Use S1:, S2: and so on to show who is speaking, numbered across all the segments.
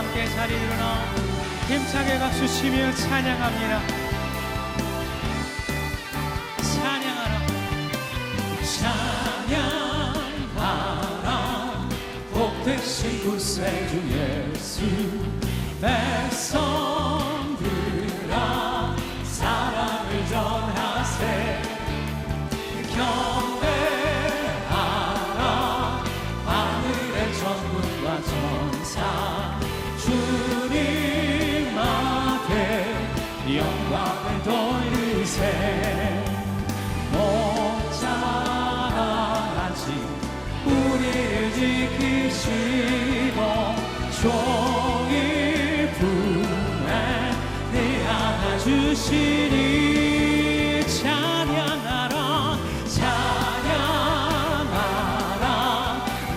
S1: 함께 자리 일어나 힘차게 박수 치며 찬양합니다. 찬양하라
S2: 찬양하라 복되신 구세주 예수 백성들아 사랑을 전하세 경배하라 하늘의 천군과 천사 주님 앞에 영광을 돌리세 목자같이 우리를 지키시고 종일 품에 안아주시니 찬양하라 찬양하라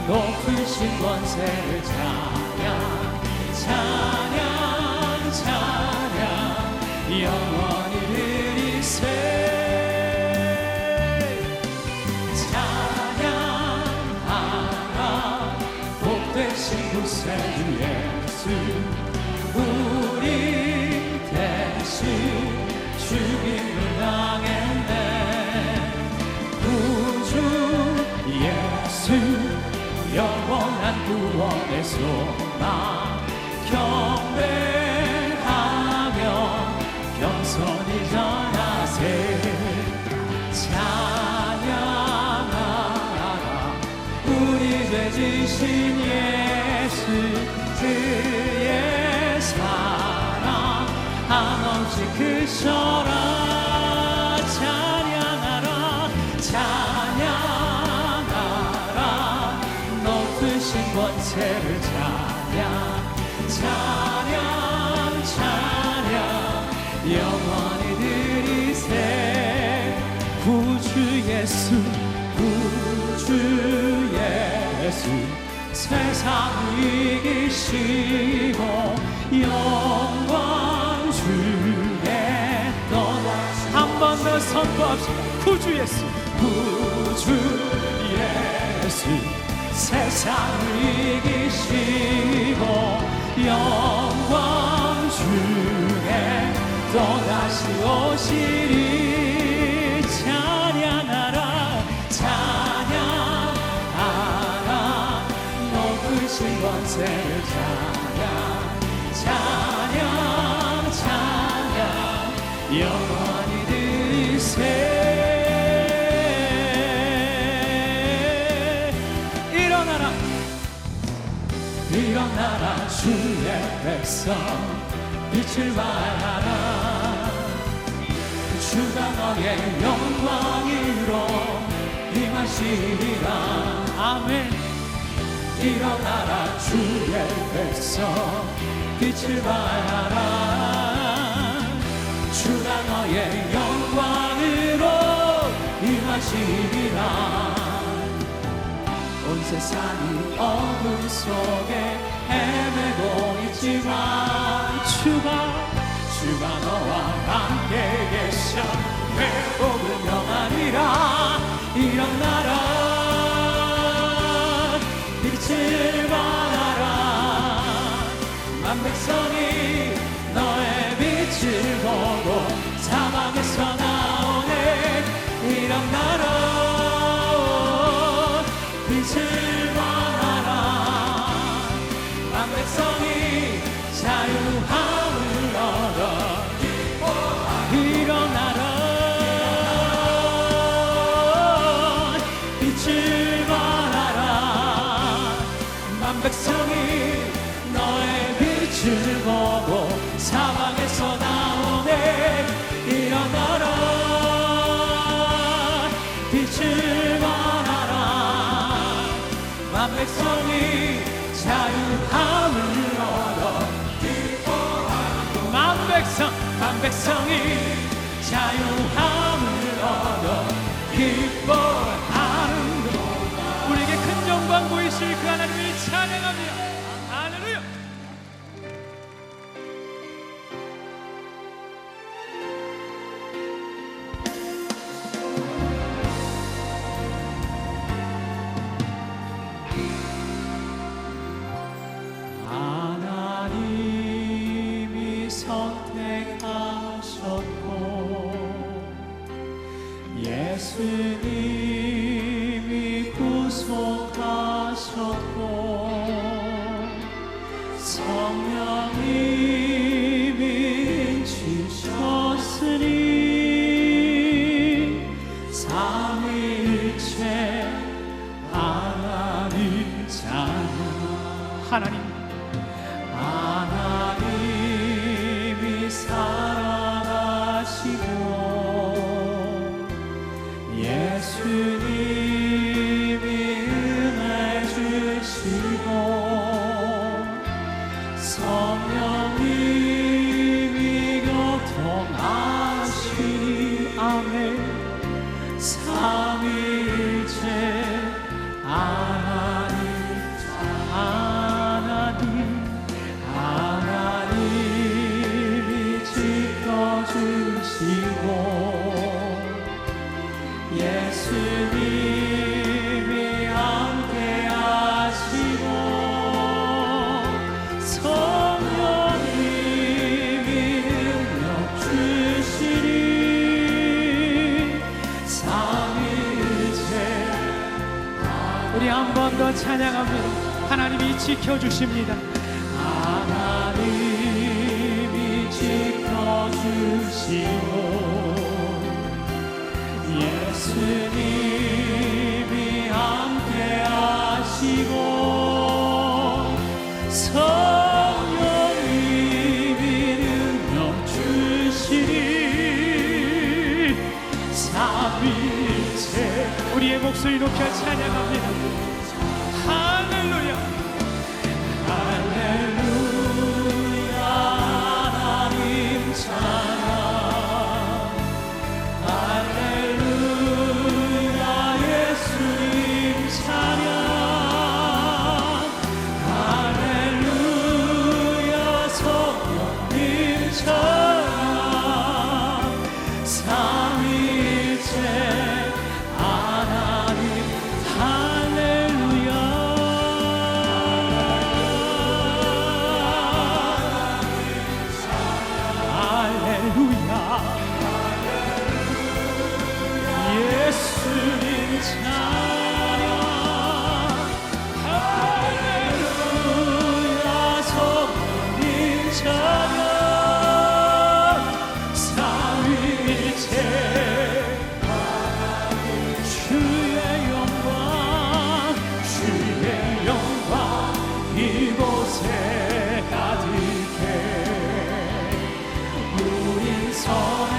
S2: 높으신 권세를 찬양 찬양 찬양 영원히 드리세 찬양하라 복되신 구세주 예수 우리 대신 죽임을 당했네 구주 예수 영원한 구원의 소망 경배하며 겸손히 전하세 찬양하라 우리 죄 지신 예수 그의 사랑 한없이 크셔라 찬양하라 찬양하라 높으신 권세를 찬양 찬양 찬양 영원히 드리세 구주 예수 구주 예수 세상을 이기시고 영광 주에 떠나시
S1: 한 번 더 선포합시다. 구주 예수
S2: 구주 예수 세상을 이기시고 영광 주에 또다시 오시리 찬양하라 찬양하라 높으신 권세를 찬양 찬양 찬양 영원히 드리세 일어나라 주의 백성 빛을 발하라 주가 너의 영광으로 임하시리라 아멘 일어나라 주의 백성 빛을 발하라 주가 너의 영광으로 임하시리라 온 세상이 어둠 속에 헤매고 있지만 주가 너와 함께 계셔 회복을 명하리라 일어나라 빛을 발하라 만 백성이 너의 빛을 보고 사막에서 나오네 일어나라 빛을 발하라 만 백성이 자유함을 얻어 일어나라 빛을 발하라 만 백성이 너의 빛을 보고 사방에서 나오네 일어나라 빛을 발하라 만 백성이 자유함을 얻어 기뻐하고 만 백성이 자유함을 얻어 기뻐하는
S1: 우리에게 큰 영광 보이실 그 하나님을 찬양합니다. 할렐루야.
S2: 하나님 예수님이 구속하셨고 성령님이 인치셨으니 삼위일체 하나님 찬양 하나님이 살아가시고 예수님이 은혜 주시고 성령님이 교통하시니 아멘 삼위일체 하나님이 지켜주시고 예수님이 함께하시고 성령님이 능력 주시니 삼위일체
S1: 우리 한 번 더 찬양합니다. 하나님이 지켜주십니다.
S2: 하나님이 지켜주시고 예수님이 함께하시고 성령님이 능력 주시니 삼위일체
S1: 우리의 목소리 높여 찬양합니다. 할렐루야.
S2: 할렐루야 하나님 찬양 할렐루야 예수님 찬양 할렐루야 성령님 찬양 삼위일체 하나님 할렐루야 할렐루야 예수님 찬양 할렐루야 성령님 찬양 삼위일체 주의 영광 이곳에 가득해 우린 선의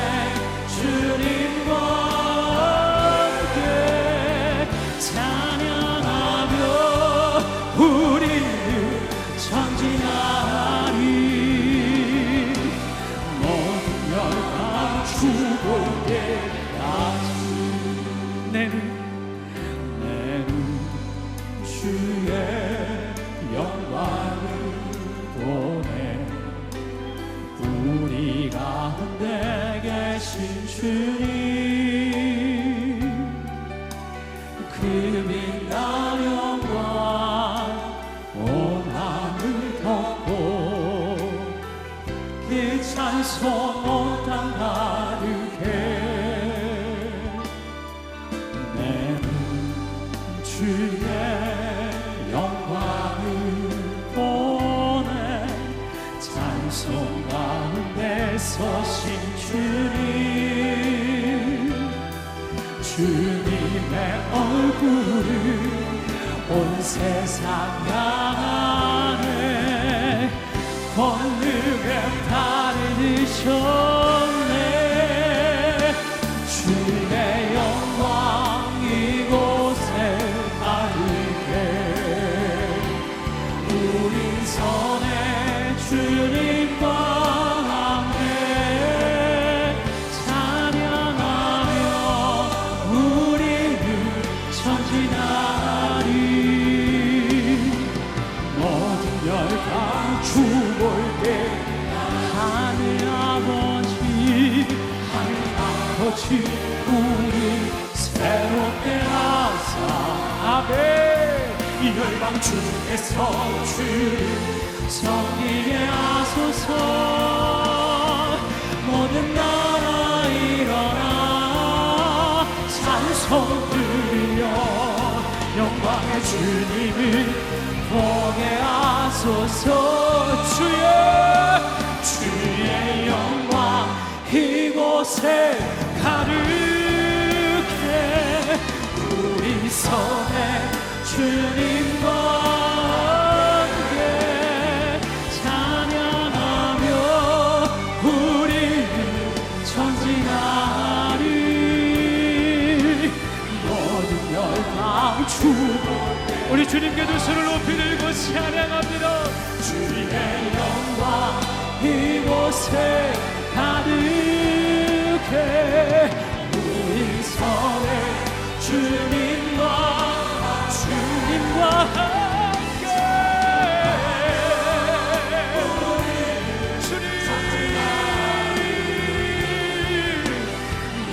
S2: 주님과 함께 찬양하며 우리는 전진하리 모든 열방 죽을 때까지 내 눈 주의 영광을 보내 우리 가운데 계신 주님 그 빛나는 영광 온 하늘 덮고 그 찬송 온 땅 가득해 내 눈 주의 영광을 보내 찬송 가운데 서신 주님의 얼굴을 온 세상 향하네 권능의 달을 드셨네 주의 영광 이곳에 가득해 우린 선의 주님과 함께 찬양하며 우리는 전진하리 모든 열강 죽을 때 하늘 아버지 우리 새롭게 하사 아멘 이 열방 중에서 주를 섬기게 하소서 모든 나라 일어나 손들이여 영광의 주님을 보게 하소서. 주의 영광 이곳에 가득해 우리 손에 주님과 함께 찬양하며 우리를 전진하리. 모든 열방 주고
S1: 우리 주님께 두 손을 높이 들고 찬양합니다.
S2: 주의 영광 이곳에 가득해 우리 손에 주님과 함께
S1: 주님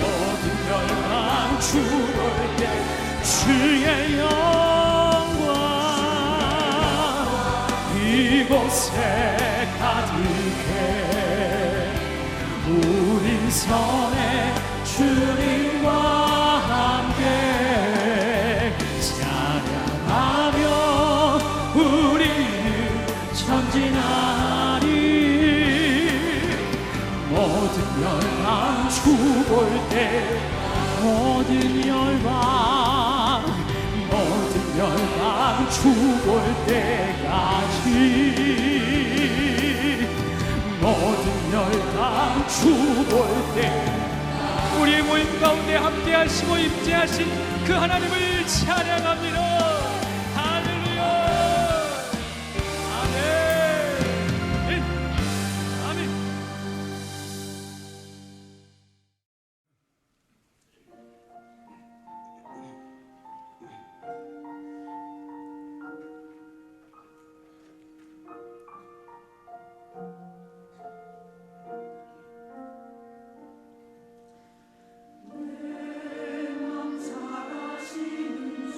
S2: 모든 열방 주볼 때 주의 영광 이곳에 가득해 우리 손에 주님과 함께 찬양하며 우리는 전진하리. 모든 열방 주볼 때 모든 열방 주볼 때까지 모든 열방 주볼 때
S1: 우리의 모임 가운데 함께하시고 임재하신 그 하나님을 찬양합니다. 할렐루야. 아멘. 아멘.
S2: 잘하시는 주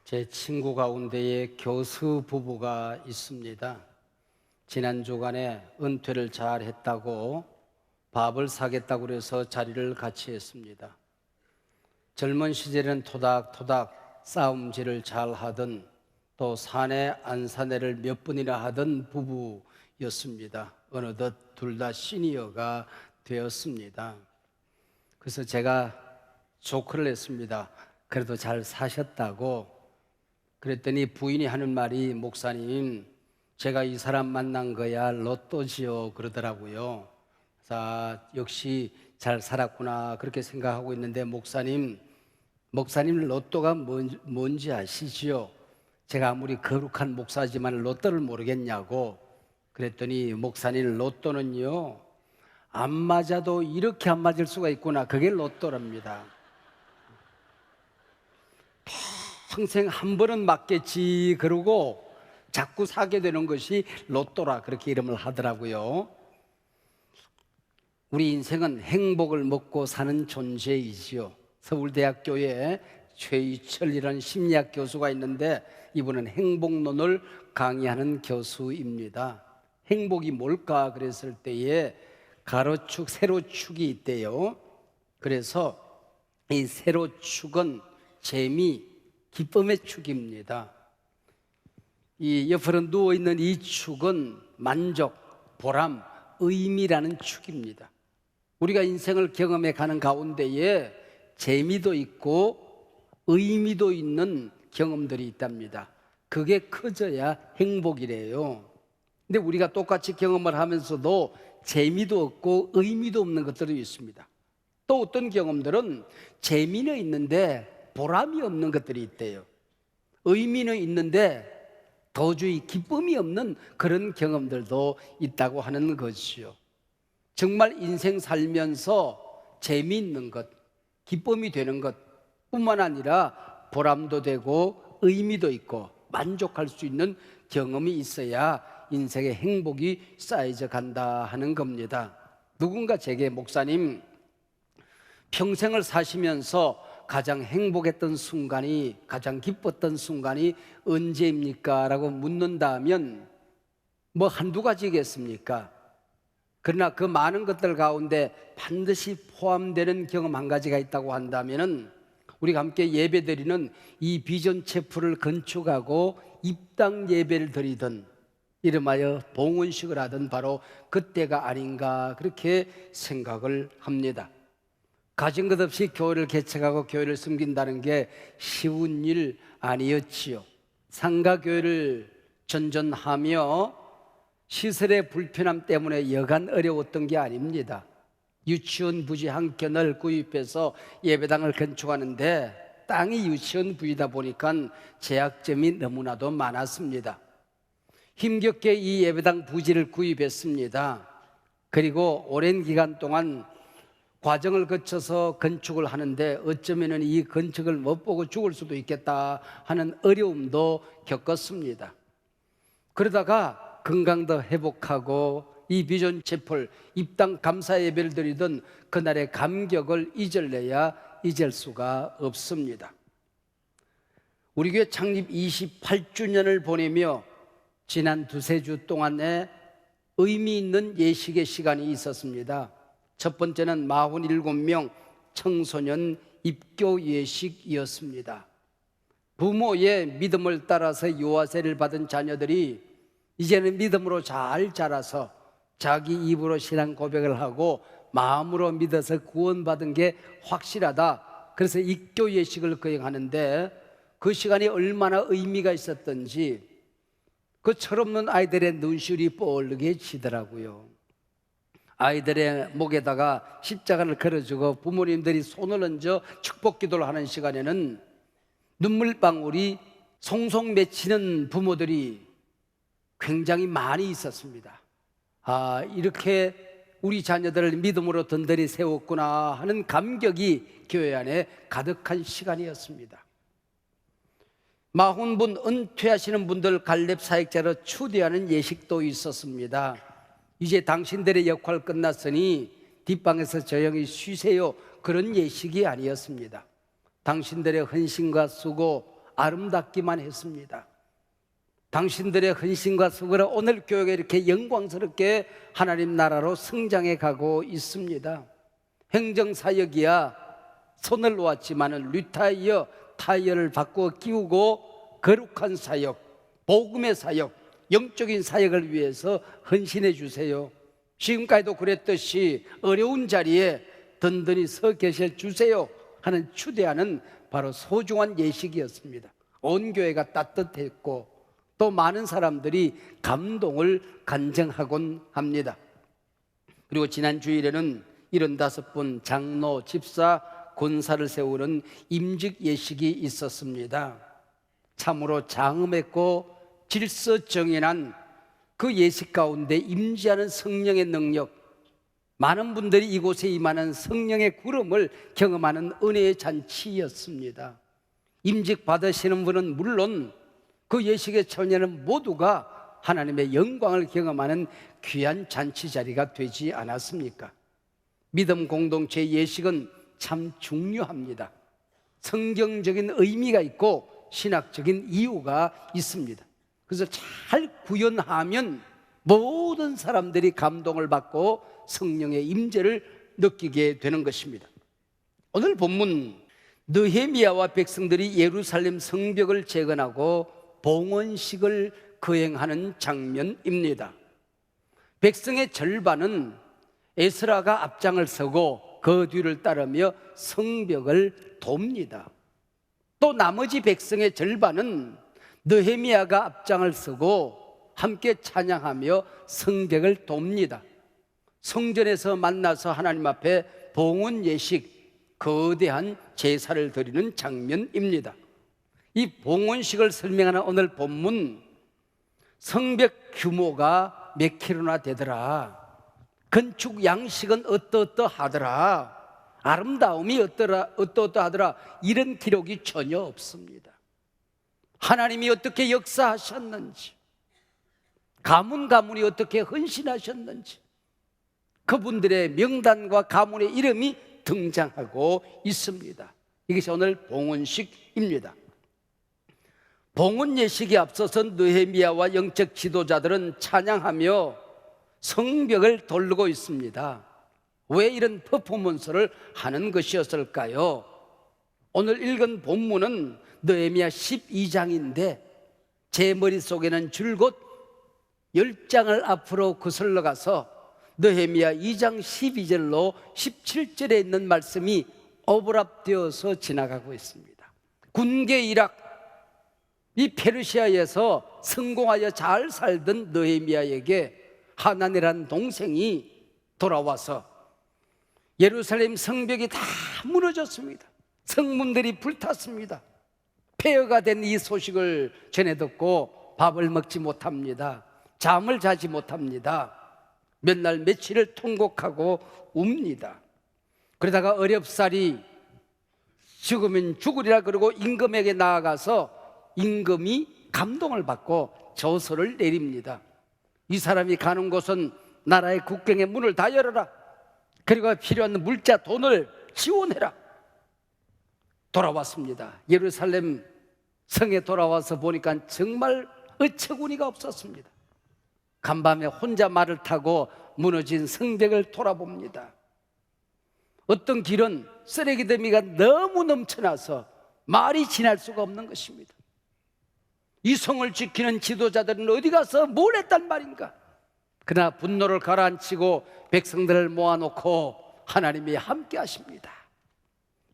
S3: 제 친구 가운데에 교수 부부가 있습니다. 지난 주간에 은퇴를 잘 했다고 밥을 사겠다고 그래서 자리를 같이 했습니다. 젊은 시절에는 토닥토닥 싸움질을 잘 하던, 또 사내 안사내를 몇 번이나 하던 부부였습니다. 어느덧 둘 다 시니어가 되었습니다. 그래서 제가 조크를 했습니다. 그래도 잘 사셨다고. 그랬더니 부인이 하는 말이, 목사님, 제가 이 사람 만난 거야 로또지요 그러더라고요. 자, 역시 잘 살았구나 그렇게 생각하고 있는데, 목사님 로또가 뭔지 아시지요? 제가 아무리 거룩한 목사지만 로또를 모르겠냐고. 그랬더니, 목사님, 로또는요 안 맞아도 이렇게 안 맞을 수가 있구나, 그게 로또랍니다. 평생 한 번은 맞겠지 그러고 자꾸 사게 되는 것이 로또라, 그렇게 이름을 하더라고요. 우리 인생은 행복을 먹고 사는 존재이지요. 서울대학교에 최희철이라는 심리학 교수가 있는데, 이분은 행복론을 강의하는 교수입니다. 행복이 뭘까 그랬을 때에 가로축, 세로축이 있대요. 그래서 이 세로축은 재미, 기쁨의 축입니다. 이 옆으로 누워있는 이 축은 만족, 보람, 의미라는 축입니다. 우리가 인생을 경험해 가는 가운데에 재미도 있고 의미도 있는 경험들이 있답니다. 그게 커져야 행복이래요. 근데 우리가 똑같이 경험을 하면서도 재미도 없고 의미도 없는 것들이 있습니다. 또 어떤 경험들은 재미는 있는데 보람이 없는 것들이 있대요. 의미는 있는데 도저히 기쁨이 없는 그런 경험들도 있다고 하는 것이요. 정말 인생 살면서 재미있는 것, 기쁨이 되는 것 뿐만 아니라 보람도 되고 의미도 있고 만족할 수 있는 경험이 있어야 인생의 행복이 쌓여져 간다 하는 겁니다. 누군가 제게, 목사님, 평생을 사시면서 가장 행복했던 순간이, 가장 기뻤던 순간이 언제입니까? 라고 묻는다면 뭐 한두 가지겠습니까? 그러나 그 많은 것들 가운데 반드시 포함되는 경험 한 가지가 있다고 한다면, 우리가 함께 예배드리는 이 비전 채플을 건축하고 입당 예배를 드리던, 이름하여 봉헌식을 하던 바로 그때가 아닌가 그렇게 생각을 합니다. 가진 것 없이 교회를 개척하고 교회를 섬긴다는 게 쉬운 일 아니었지요. 상가교회를 전전하며 시설의 불편함 때문에 여간 어려웠던 게 아닙니다. 유치원 부지 한 켠을 구입해서 예배당을 건축하는데 땅이 유치원 부지다 보니까 제약점이 너무나도 많았습니다. 힘겹게 이 예배당 부지를 구입했습니다. 그리고 오랜 기간 동안 과정을 거쳐서 건축을 하는데 어쩌면 이 건축을 못 보고 죽을 수도 있겠다 하는 어려움도 겪었습니다. 그러다가 건강도 회복하고 이 비전 채플 입당 감사 예배를 드리던 그날의 감격을 잊을래야 잊을 수가 없습니다. 우리 교회 창립 28주년을 보내며 지난 두세 주 동안에 의미 있는 예식의 시간이 있었습니다. 첫 번째는 47명 청소년 입교 예식이었습니다. 부모의 믿음을 따라서 유아세를 받은 자녀들이 이제는 믿음으로 잘 자라서 자기 입으로 신앙 고백을 하고 마음으로 믿어서 구원받은 게 확실하다. 그래서 입교 예식을 거행하는데 그 시간이 얼마나 의미가 있었던지 그 철없는 아이들의 눈시울이 뻘르게 지더라고요. 아이들의 목에다가 십자가를 걸어주고 부모님들이 손을 얹어 축복 기도를 하는 시간에는 눈물방울이 송송 맺히는 부모들이 굉장히 많이 있었습니다. 아, 이렇게 우리 자녀들을 믿음으로 든든히 세웠구나 하는 감격이 교회 안에 가득한 시간이었습니다. 40분 은퇴하시는 분들 갈렙 사역자로 추대하는 예식도 있었습니다. 이제 당신들의 역할 끝났으니 뒷방에서 조용히 쉬세요, 그런 예식이 아니었습니다. 당신들의 헌신과 수고, 아름답기만 했습니다. 당신들의 헌신과 수고로 오늘 교회가 이렇게 영광스럽게 하나님 나라로 성장해 가고 있습니다. 행정사역이야 손을 놓았지만 리타이어 타이어를 바꾸어 끼우고 거룩한 사역, 복음의 사역, 영적인 사역을 위해서 헌신해 주세요. 지금까지도 그랬듯이 어려운 자리에 든든히 서 계실 주세요 하는 추대하는 바로 소중한 예식이었습니다. 온 교회가 따뜻했고 또 많은 사람들이 감동을 간증하곤 합니다. 그리고 지난 주일에는 75분 장로, 집사, 권사를 세우는 임직 예식이 있었습니다. 참으로 장엄했고 질서정연한 그 예식 가운데 임재하는 성령의 능력, 많은 분들이 이곳에 임하는 성령의 구름을 경험하는 은혜의 잔치였습니다. 임직 받으시는 분은 물론 그 예식에 참여하는 모두가 하나님의 영광을 경험하는 귀한 잔치 자리가 되지 않았습니까? 믿음 공동체 예식은 참 중요합니다. 성경적인 의미가 있고 신학적인 이유가 있습니다. 그래서 잘 구현하면 모든 사람들이 감동을 받고 성령의 임재를 느끼게 되는 것입니다. 오늘 본문 느헤미야와 백성들이 예루살렘 성벽을 재건하고 봉헌식을 거행하는 장면입니다. 백성의 절반은 에스라가 앞장을 서고 그 뒤를 따르며 성벽을 돕니다. 또 나머지 백성의 절반은 느헤미야가 앞장을 서고 함께 찬양하며 성벽을 돕니다. 성전에서 만나서 하나님 앞에 봉헌 예식, 거대한 제사를 드리는 장면입니다. 이 봉헌식을 설명하는 오늘 본문, 성벽 규모가 몇 킬로나 되더라, 건축 양식은 어떠하더라, 아름다움이 어떠하더라, 이런 기록이 전혀 없습니다. 하나님이 어떻게 역사하셨는지, 가문이 어떻게 헌신하셨는지, 그분들의 명단과 가문의 이름이 등장하고 있습니다. 이것이 오늘 봉헌식입니다. 봉헌 예식에 앞서서 느헤미야와 영적 지도자들은 찬양하며 성벽을 돌고 있습니다. 왜 이런 퍼포먼스를 하는 것이었을까요? 오늘 읽은 본문은 느헤미야 12장인데 제 머릿속에는 줄곧 10장을 앞으로 거슬러 가서 느헤미야 2장 12절로 17절에 있는 말씀이 오버랩되어서 지나가고 있습니다. 군계 일학, 이 페르시아에서 성공하여 잘 살던 느헤미야에게 하나니라는 동생이 돌아와서 예루살렘 성벽이 다 무너졌습니다. 성문들이 불탔습니다. 폐허가 된 이 소식을 전해 듣고 밥을 먹지 못합니다. 잠을 자지 못합니다. 몇 날 며칠을 통곡하고 웁니다. 그러다가 어렵사리 죽으면 죽으리라 그러고 임금에게 나아가서 임금이 감동을 받고 저서를 내립니다. 이 사람이 가는 곳은 나라의 국경의 문을 다 열어라. 그리고 필요한 물자 돈을 지원해라. 돌아왔습니다. 예루살렘 성에 돌아와서 보니까 정말 어처구니가 없었습니다. 간밤에 혼자 말을 타고 무너진 성벽을 돌아봅니다. 어떤 길은 쓰레기 더미가 너무 넘쳐나서 말이 지날 수가 없는 것입니다. 이 성을 지키는 지도자들은 어디 가서 뭘 했단 말인가? 그러나 분노를 가라앉히고 백성들을 모아놓고 하나님이 함께 하십니다.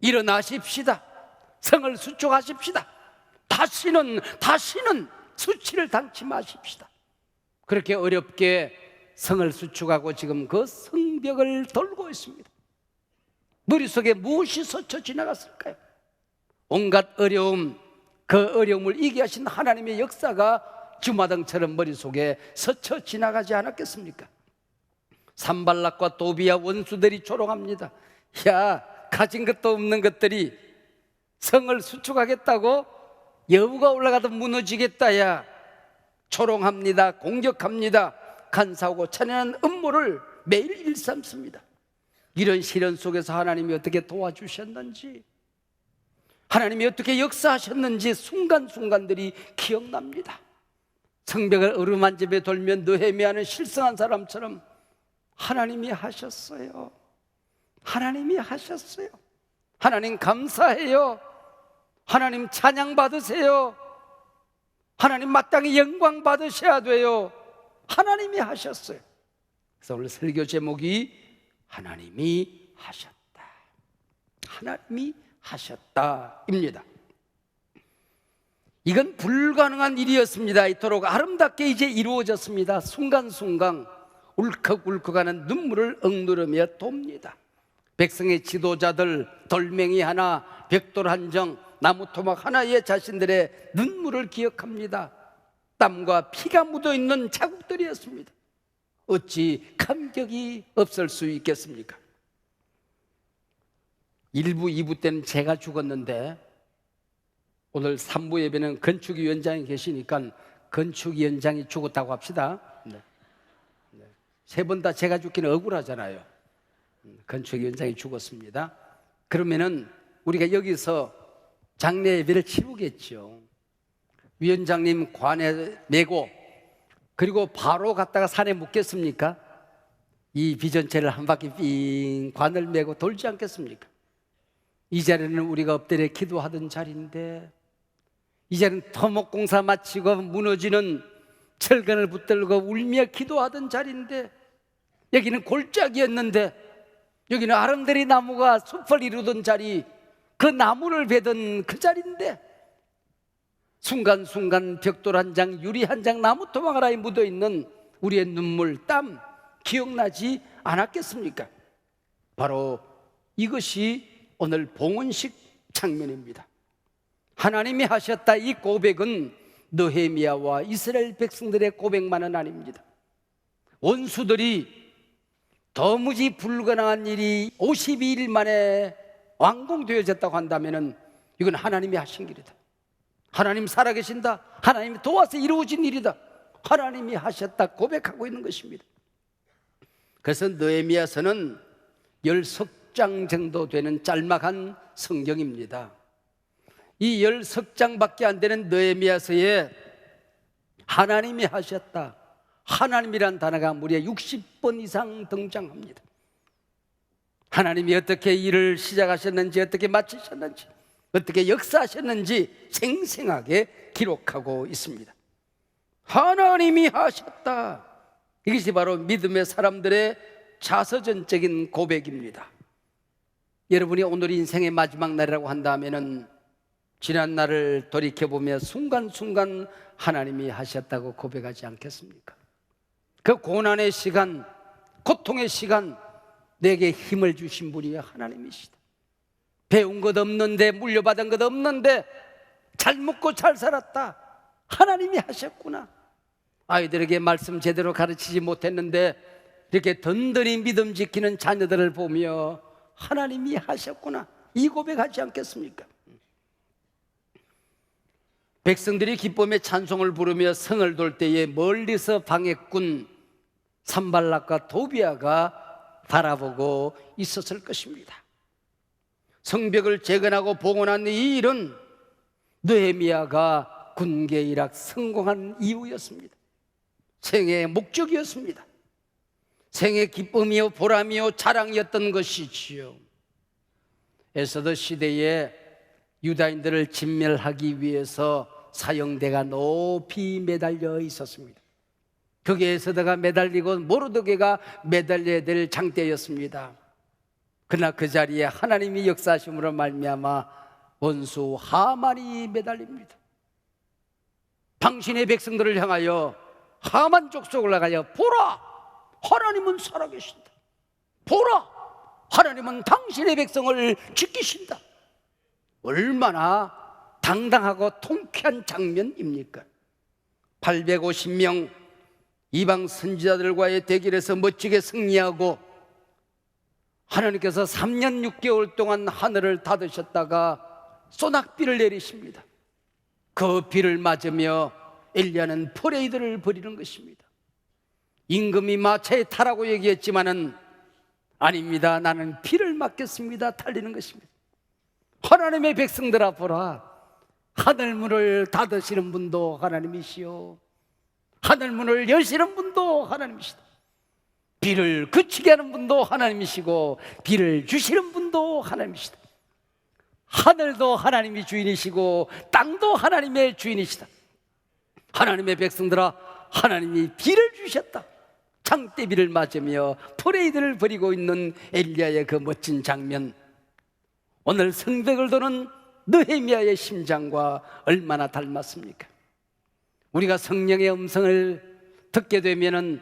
S3: 일어나십시다. 성을 수축하십시다. 다시는 수치를 당치 마십시다. 그렇게 어렵게 성을 수축하고 지금 그 성벽을 돌고 있습니다. 머릿속에 무엇이 스쳐 지나갔을까요? 온갖 어려움, 그 어려움을 이기게 하신 하나님의 역사가 주마등처럼 머릿속에 스쳐 지나가지 않았겠습니까? 산발락과 도비야 원수들이 조롱합니다. 야, 가진 것도 없는 것들이 성을 수축하겠다고? 여부가 올라가도 무너지겠다. 야, 조롱합니다. 공격합니다. 간사하고 찬양하는 음모를 매일 일삼습니다. 이런 시련 속에서 하나님이 어떻게 도와주셨는지, 하나님이 어떻게 역사하셨는지 순간순간들이 기억납니다. 성벽을 어루만집에 돌면 느헤미야는 실성한 사람처럼 하나님이 하셨어요. 하나님이 하셨어요. 하나님 감사해요. 하나님 찬양 받으세요. 하나님 마땅히 영광 받으셔야 돼요. 하나님이 하셨어요. 그래서 오늘 설교 제목이 하나님이 하셨다. 하나님이 하셨다입니다. 이건 불가능한 일이었습니다. 이토록 아름답게 이제 이루어졌습니다. 순간순간 울컥울컥하는 눈물을 억누르며 돕니다. 백성의 지도자들 돌멩이 하나, 벽돌 한 정, 나무 토막 하나에 자신들의 눈물을 기억합니다. 땀과 피가 묻어있는 자국들이었습니다. 어찌 감격이 없을 수 있겠습니까? 1부, 2부 때는 제가 죽었는데 오늘 3부 예배는 건축위원장이 계시니까 건축위원장이 죽었다고 합시다. 세 번 다 제가 죽기는 억울하잖아요. 건축위원장이 죽었습니다. 그러면은 우리가 여기서 장례 예배를 치르겠죠. 위원장님 관에 메고 그리고 바로 갔다가 산에 묻겠습니까? 이 비전체를 한 바퀴 삥 관을 메고 돌지 않겠습니까? 이 자리는 우리가 엎드려 기도하던 자리인데, 이 자리는 토목공사 마치고 무너지는 철근을 붙들고 울며 기도하던 자리인데, 여기는 골짜기였는데, 여기는 아름다리 나무가 숲을 이루던 자리, 그 나무를 베던 그 자리인데, 순간순간 벽돌 한 장, 유리 한 장, 나무 토막 하나에 묻어있는 우리의 눈물, 땀 기억나지 않았겠습니까? 바로 이것이 오늘 봉헌식 장면입니다. 하나님이 하셨다, 이 고백은 느헤미야와 이스라엘 백성들의 고백만은 아닙니다. 원수들이 도무지 불가능한 일이 52일 만에 완공되어졌다고 한다면 이건 하나님이 하신 일이다. 하나님 살아계신다. 하나님이 도와서 이루어진 일이다. 하나님이 하셨다 고백하고 있는 것입니다. 그래서 느헤미야서는 10석 정도 되는 짤막한 성경입니다. 이 10석장밖에 안 되는 느헤미야서에 하나님이 하셨다, 하나님이란 단어가 무려 60번 이상 등장합니다. 하나님이 어떻게 일을 시작하셨는지, 어떻게 마치셨는지, 어떻게 역사하셨는지 생생하게 기록하고 있습니다. 하나님이 하셨다, 이것이 바로 믿음의 사람들의 자서전적인 고백입니다. 여러분이 오늘 인생의 마지막 날이라고 한다면 지난 날을 돌이켜보며 순간순간 하나님이 하셨다고 고백하지 않겠습니까? 그 고난의 시간, 고통의 시간, 내게 힘을 주신 분이 하나님이시다. 배운 것 없는데, 물려받은 것 없는데 잘 먹고 잘 살았다, 하나님이 하셨구나. 아이들에게 말씀 제대로 가르치지 못했는데 이렇게 든든히 믿음 지키는 자녀들을 보며 하나님이 하셨구나, 이 고백하지 않겠습니까? 백성들이 기쁨의 찬송을 부르며 성을 돌 때에 멀리서 방해꾼 산발락과 도비아가 바라보고 있었을 것입니다. 성벽을 재건하고 봉헌한 이 일은 느헤미야가 군계 일학 성공한 이유였습니다. 생애의 목적이었습니다. 생의 기쁨이요 보람이요 자랑이었던 것이지요. 에스더 시대에 유다인들을 진멸하기 위해서 사형대가 높이 매달려 있었습니다. 거기에 에스더가 매달리고 모르드게가 매달려야 될 장대였습니다. 그러나 그 자리에 하나님이 역사하심으로 말미암아 원수 하만이 매달립니다. 당신의 백성들을 향하여 하만 족속을 나가여 보라, 하나님은 살아계신다. 보라, 하나님은 당신의 백성을 지키신다. 얼마나 당당하고 통쾌한 장면입니까? 850명 이방 선지자들과의 대결에서 멋지게 승리하고 하나님께서 3년 6개월 동안 하늘을 닫으셨다가 소낙비를 내리십니다. 그 비를 맞으며 엘리야는 퍼레이드를 벌이는 것입니다. 임금이 마차에 타라고 얘기했지만은 아닙니다, 나는 비를 맞겠습니다, 달리는 것입니다. 하나님의 백성들아 보라, 하늘문을 닫으시는 분도 하나님이시요 하늘문을 여시는 분도 하나님이시다. 비를 그치게 하는 분도 하나님이시고 비를 주시는 분도 하나님이시다. 하늘도 하나님이 주인이시고 땅도 하나님의 주인이시다. 하나님의 백성들아, 하나님이 비를 주셨다. 장대비를 맞으며 퍼레이드를 벌이고 있는 엘리야의 그 멋진 장면, 오늘 성벽을 도는 느헤미야의 심장과 얼마나 닮았습니까? 우리가 성령의 음성을 듣게 되면은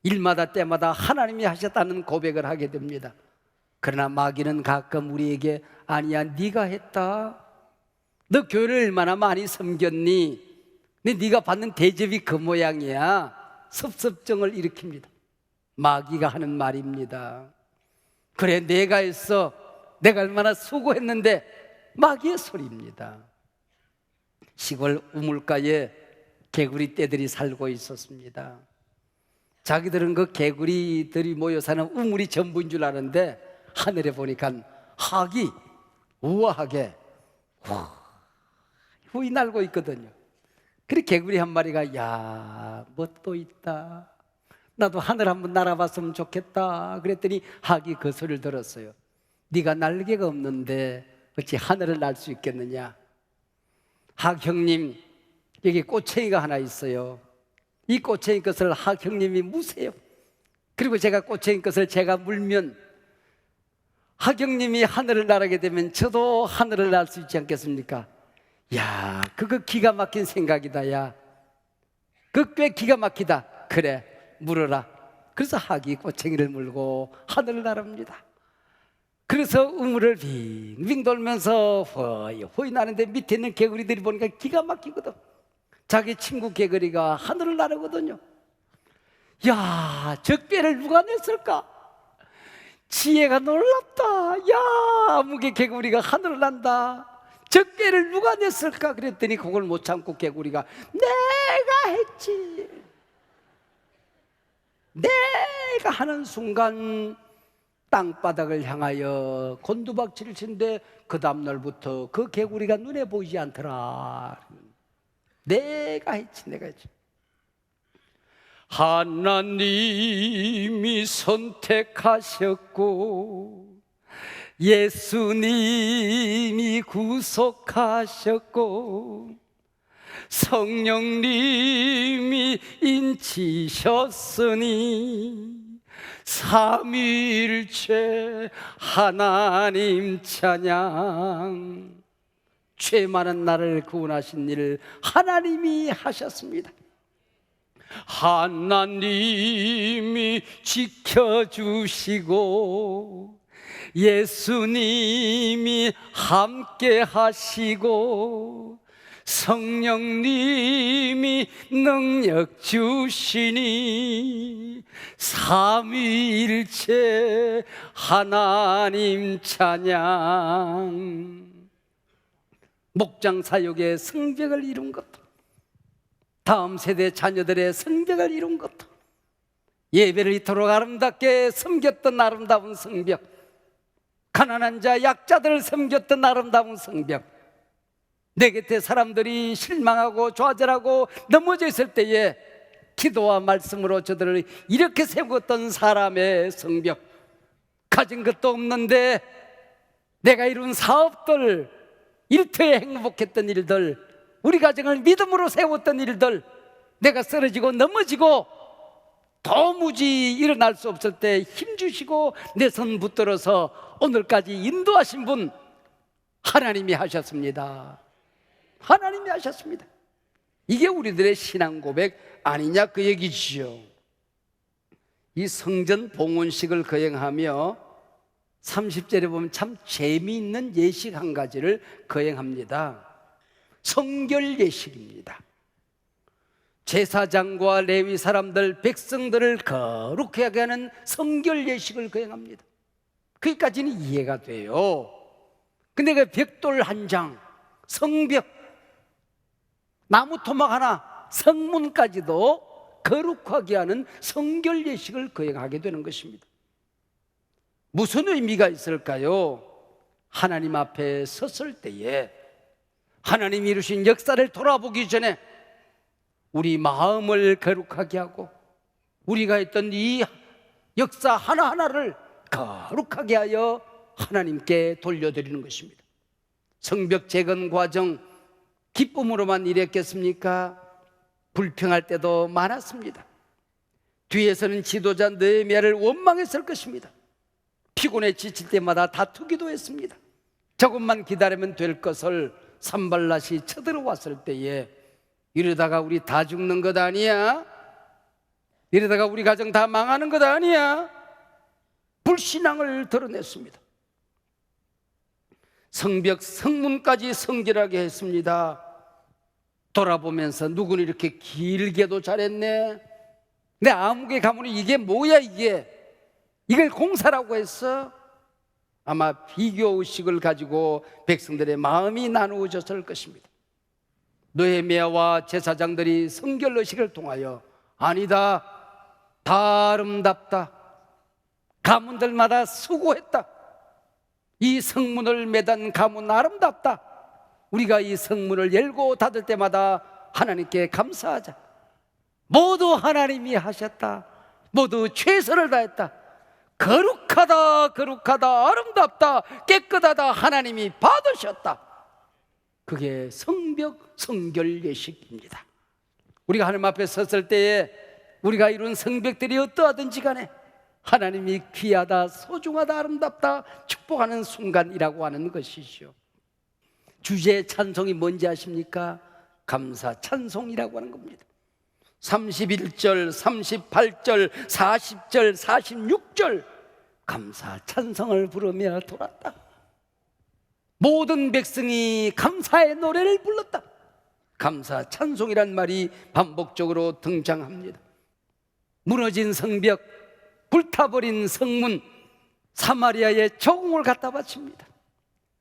S3: 일마다 때마다 하나님이 하셨다는 고백을 하게 됩니다. 그러나 마귀는 가끔 우리에게 아니야, 네가 했다. 너 교회를 얼마나 많이 섬겼니? 근데 네가 받는 대접이 그 모양이야. 섭섭증을 일으킵니다. 마귀가 하는 말입니다. 그래, 내가 했어. 내가 얼마나 수고했는데, 마귀의 소리입니다. 시골 우물가에 개구리 떼들이 살고 있었습니다. 자기들은 그 개구리들이 모여 사는 우물이 전부인 줄 아는데 하늘에 보니까 학이 우아하게 후이 날고 있거든요. 그래 개구리 한 마리가 야, 뭐 또 있다. 나도 하늘 한번 날아봤으면 좋겠다. 그랬더니 학이 그 소리를 들었어요. 네가 날개가 없는데 어찌 하늘을 날 수 있겠느냐. 학 형님, 여기 꼬챙이가 하나 있어요. 이 꼬챙이 것을 학 형님이 무세요. 그리고 제가 꼬챙이 것을 제가 물면 학 형님이 하늘을 날게 되면 저도 하늘을 날 수 있지 않겠습니까? 야, 그거 기가 막힌 생각이다. 야, 그 꽤 기가 막히다. 그래, 물어라. 그래서 학이 꼬챙이를 물고 하늘을 나릅니다. 그래서 우물을 빙빙 돌면서 호이 나는데 밑에 있는 개구리들이 보니까 기가 막히거든. 자기 친구 개구리가 하늘을 나르거든요. 야, 저 꾀를 누가 냈을까? 지혜가 놀랍다. 야, 아무개 개구리가 하늘을 난다. 저 꾀를 누가 냈을까? 그랬더니 그걸 못 참고 개구리가 내가 했지. 내가 하는 순간 땅바닥을 향하여 곤두박질을 치는데 그 다음날부터 그 개구리가 눈에 보이지 않더라. 내가 했지, 내가 했지. 하나님이 선택하셨고 예수님이 구속하셨고 성령님이 인치셨으니 삼위일체 하나님 찬양. 죄 많은 나를 구원하신 일을 하나님이 하셨습니다. 하나님이 지켜주시고 예수님이 함께 하시고 성령님이 능력 주시니 삼위일체 하나님 찬양. 목장 사역의 성벽을 이룬 것도, 다음 세대 자녀들의 성벽을 이룬 것도, 예배를 이토록 아름답게 섬겼던 아름다운 성벽, 가난한 자 약자들을 섬겼던 아름다운 성벽, 내 곁에 사람들이 실망하고 좌절하고 넘어져 있을 때에 기도와 말씀으로 저들을 이렇게 세웠던 사람의 성벽, 가진 것도 없는데 내가 이룬 사업들, 일터에 행복했던 일들, 우리 가정을 믿음으로 세웠던 일들, 내가 쓰러지고 넘어지고 도무지 일어날 수 없을 때 힘주시고 내 손 붙들어서 오늘까지 인도하신 분 하나님이 하셨습니다. 하나님이 하셨습니다. 이게 우리들의 신앙 고백 아니냐 그 얘기지요. 이 성전 봉헌식을 거행하며 30절에 보면 참 재미있는 예식 한 가지를 거행합니다. 성결 예식입니다. 제사장과 레위 사람들, 백성들을 거룩하게 하는 성결 예식을 거행합니다. 거기까지는 이해가 돼요. 근데 그 벽돌 한 장, 성벽, 나무 토막 하나, 성문까지도 거룩하게 하는 성결 예식을 거행하게 되는 것입니다. 무슨 의미가 있을까요? 하나님 앞에 섰을 때에 하나님이 이루신 역사를 돌아보기 전에 우리 마음을 거룩하게 하고 우리가 했던 이 역사 하나하나를 거룩하게 하여 하나님께 돌려드리는 것입니다. 성벽 재건 과정 기쁨으로만 일했겠습니까? 불평할 때도 많았습니다. 뒤에서는 지도자 느헤미야를 원망했을 것입니다. 피곤해 지칠 때마다 다투기도 했습니다. 조금만 기다리면 될 것을 산발랏이 쳐들어왔을 때에 이러다가 우리 다 죽는 것 아니야? 이러다가 우리 가정 다 망하는 것 아니야? 불신앙을 드러냈습니다. 성벽 성문까지 성결하게 했습니다. 돌아보면서 누구는 이렇게 길게도 잘했네. 내 아무개 가문이 이게 뭐야 이게? 이걸 공사라고 했어? 아마 비교의식을 가지고 백성들의 마음이 나누어졌을 것입니다. 느헤미야와 제사장들이 성결의식을 통하여 아니다, 다 아름답다, 가문들마다 수고했다, 이 성문을 매단 가문 아름답다, 우리가 이 성문을 열고 닫을 때마다 하나님께 감사하자, 모두 하나님이 하셨다, 모두 최선을 다했다, 거룩하다 거룩하다 아름답다 깨끗하다 하나님이 받으셨다. 그게 성벽 성결 예식입니다. 우리가 하나님 앞에 섰을 때에 우리가 이룬 성벽들이 어떠하든지 간에 하나님이 귀하다 소중하다 아름답다 축복하는 순간이라고 하는 것이죠. 주제 찬송이 뭔지 아십니까? 감사 찬송이라고 하는 겁니다. 31절, 38절, 40절, 46절 감사 찬송을 부르며 돌았다. 모든 백성이 감사의 노래를 불렀다. 감사 찬송이란 말이 반복적으로 등장합니다. 무너진 성벽, 불타버린 성문, 사마리아에 조공을 갖다 바칩니다.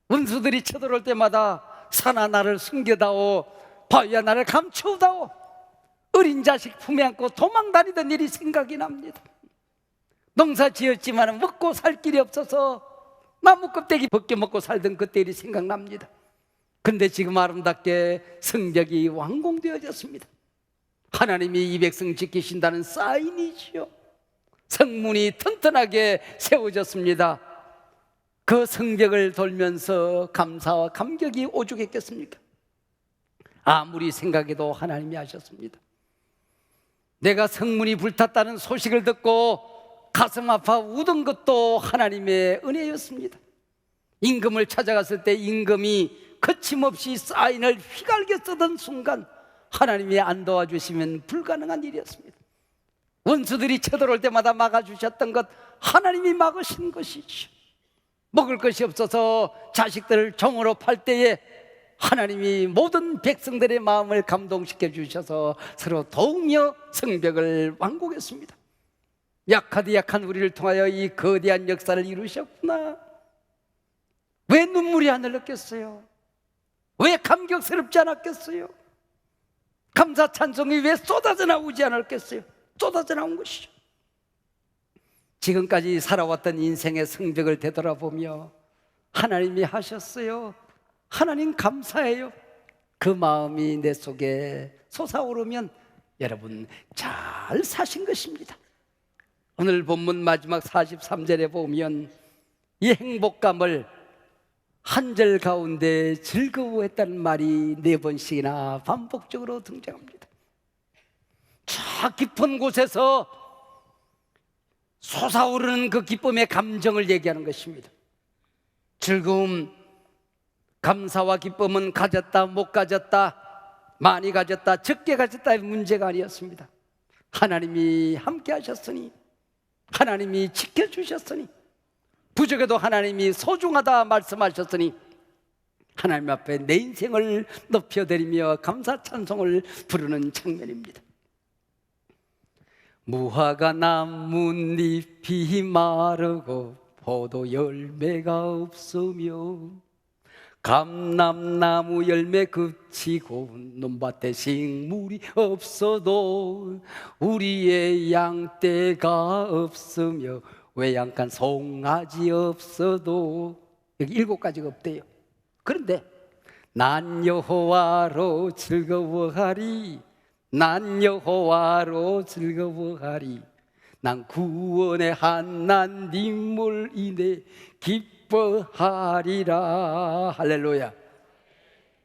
S3: 원수들이 쳐들어올 때마다 산아 나를 숨겨다오, 바위야 나를 감추다오, 어린 자식 품에 안고 도망다니던 일이 생각이 납니다. 농사 지었지만 먹고 살 길이 없어서 나무 껍데기 벗겨 먹고 살던 그때 일이 생각납니다. 근데 지금 아름답게 성벽이 완공되어졌습니다. 하나님이 이 백성 지키신다는 사인이지요. 성문이 튼튼하게 세워졌습니다. 그 성벽을 돌면서 감사와 감격이 오죽했겠습니까? 아무리 생각해도 하나님이 하셨습니다. 내가 성문이 불탔다는 소식을 듣고 가슴 아파 우던 것도 하나님의 은혜였습니다. 임금을 찾아갔을 때 임금이 거침없이 사인을 휘갈겨 쓰던 순간 하나님이 안 도와주시면 불가능한 일이었습니다. 원수들이 쳐들어올 때마다 막아주셨던 것 하나님이 막으신 것이죠. 먹을 것이 없어서 자식들을 종으로 팔 때에 하나님이 모든 백성들의 마음을 감동시켜 주셔서 서로 도우며 성벽을 완공했습니다. 약하디 약한 우리를 통하여 이 거대한 역사를 이루셨구나. 왜 눈물이 안 흘렀겠어요? 왜 감격스럽지 않았겠어요? 감사 찬송이 왜 쏟아져 나오지 않았겠어요? 쏟아져 나온 것이죠. 지금까지 살아왔던 인생의 성벽을 되돌아보며 하나님이 하셨어요, 하나님 감사해요, 그 마음이 내 속에 솟아오르면 여러분 잘 사신 것입니다. 오늘 본문 마지막 43절에 보면 이 행복감을 한 절 가운데 즐거워했다는 말이 4번씩이나 반복적으로 등장합니다. 저 깊은 곳에서 솟아오르는 그 기쁨의 감정을 얘기하는 것입니다. 즐거움, 감사와 기쁨은 가졌다 못 가졌다, 많이 가졌다 적게 가졌다의 문제가 아니었습니다. 하나님이 함께 하셨으니, 하나님이 지켜주셨으니, 부족해도 하나님이 소중하다 말씀하셨으니 하나님 앞에 내 인생을 높여드리며 감사 찬송을 부르는 장면입니다. 무화과 나뭇잎이 마르고 포도 열매가 없으며 감람나무 열매 그치고 논밭에 식물이 없어도 우리의 양떼가 없으며 외양간 송아지 없어도 여기 7가지가 없대요. 그런데 난 여호와로 즐거워하리, 난 여호와로 즐거워하리, 난 구원의 하나님을 인해 기뻐하리라. 할렐루야.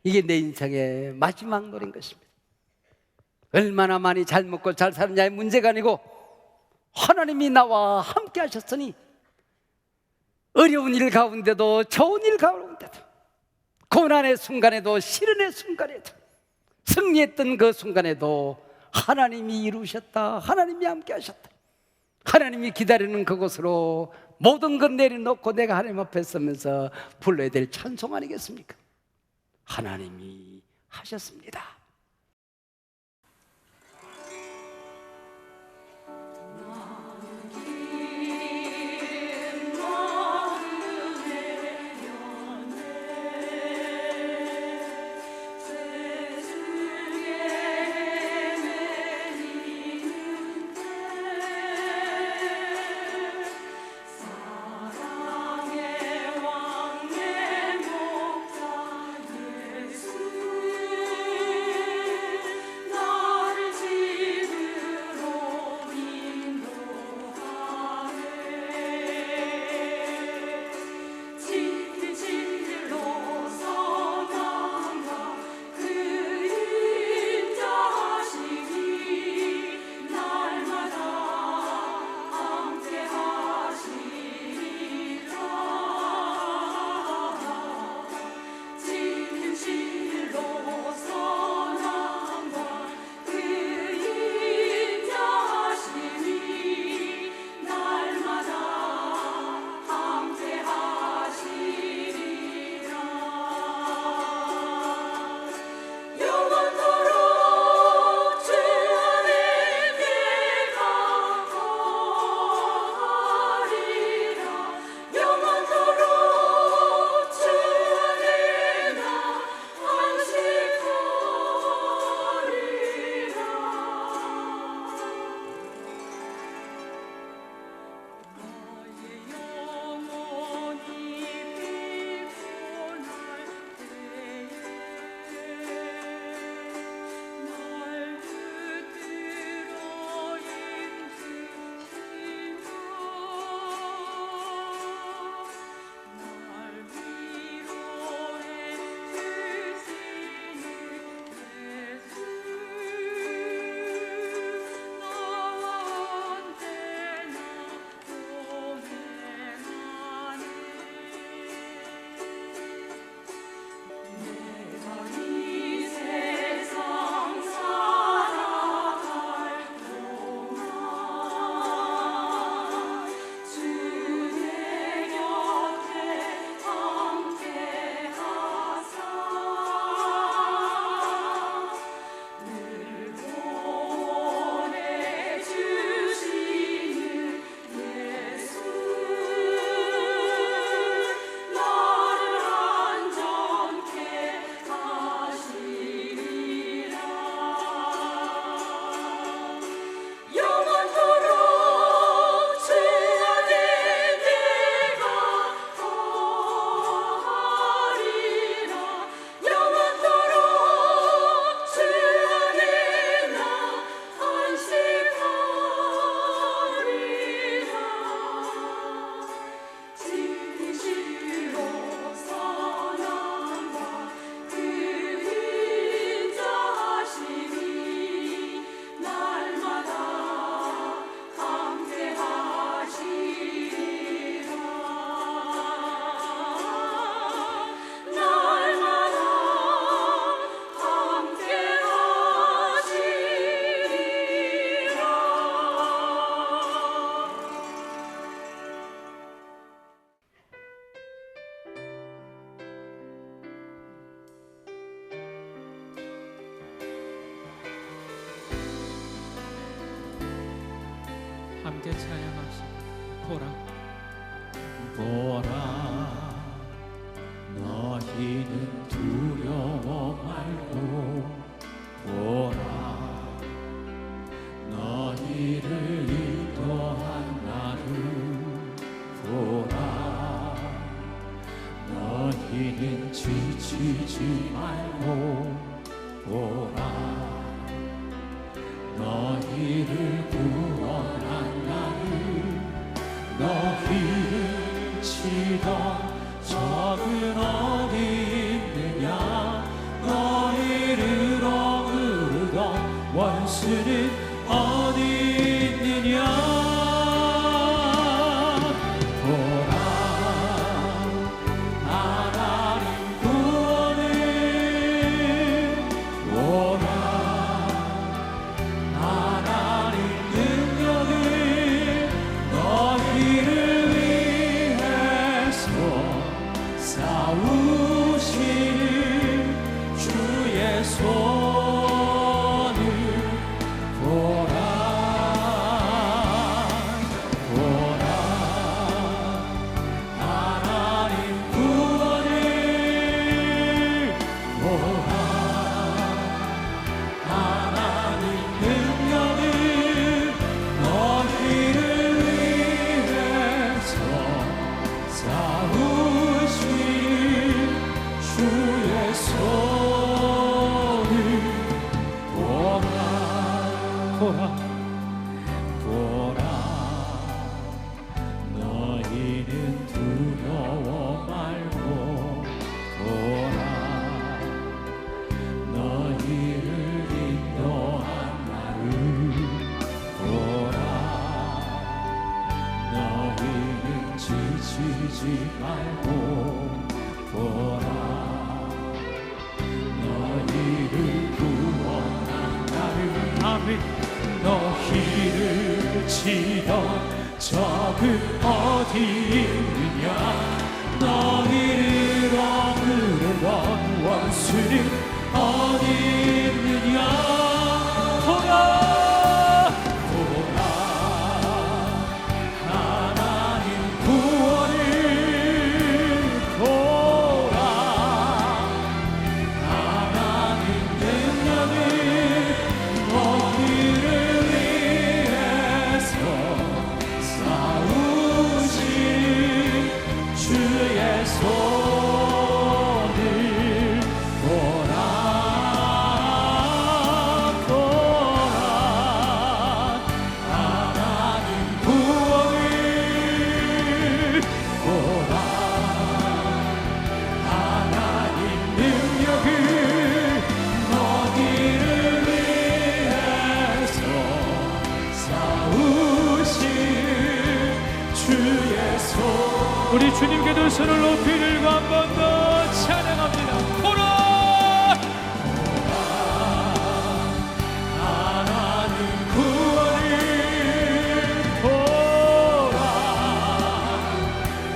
S3: 이게 내 인생의 마지막 노래인 것입니다. 얼마나 많이 잘 먹고 잘 사느냐의 문제가 아니고 하나님이 나와 함께 하셨으니 어려운 일 가운데도 좋은 일 가운데도 고난의 순간에도 시련의 순간에도 승리했던 그 순간에도 하나님이 이루셨다, 하나님이 함께 하셨다, 하나님이 기다리는 그곳으로 모든 것 내려놓고 내가 하나님 앞에 서면서 불러야 될 찬송 아니겠습니까? 하나님이 하셨습니다.
S1: 함께 찬양합시다.
S2: 보라 너희는 두려워 말고 보라 너희를 인도한 나를 보라 지치지 말고 보라 너희를 구원한 나를 너희를 치던 적은 어디 있느냐 너희를 억누르던 원수는 어디 있느냐 너희는 두려워 말고 보라 너희를 인도한 나를 보라 너희는 지치지 말고 보라 너희를 구원한 나를 아멘 너희를 치던 적은 어디 있느냐 너희를 억누르던 원수는 어디 있느냐 보라 보라 하나님 구원을 보라 하나님 능력을 너희를 위해서 주의 손을 보라 보라 하나님 구원을 보라 하나님 능력을 너희를 위해서 싸우시는 주의 손
S1: 우리 주님께도 손을 높이 들고 한 번 더 찬양합니다. 보라
S2: 하나님 구원을 보라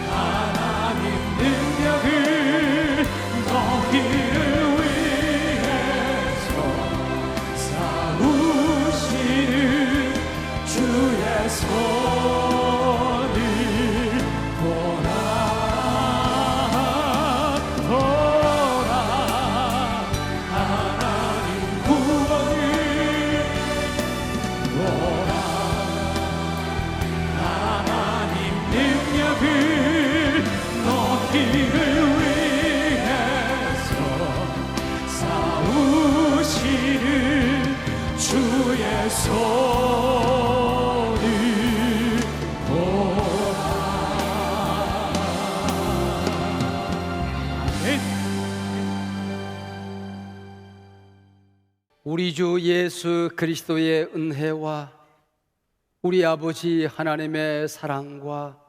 S2: 하나님 능력을 너희를 위해서 싸우시는 주의 손을 보라 하나님 구원을 보라 하나님 능력을 너희를 위해서 싸우시는 주의 손을 보라
S3: 우리 주 예수 그리스도의 은혜와 우리 아버지 하나님의 사랑과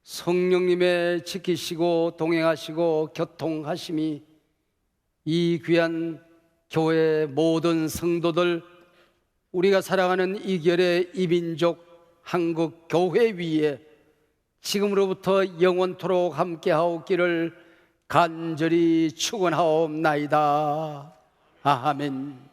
S3: 성령님의 지키시고 동행하시고 교통하심이 이 귀한 교회 모든 성도들 우리가 사랑하는 이결의 이민족 한국 교회 위에 지금으로부터 영원토록 함께하옵기를 간절히 축원하옵나이다. 아멘.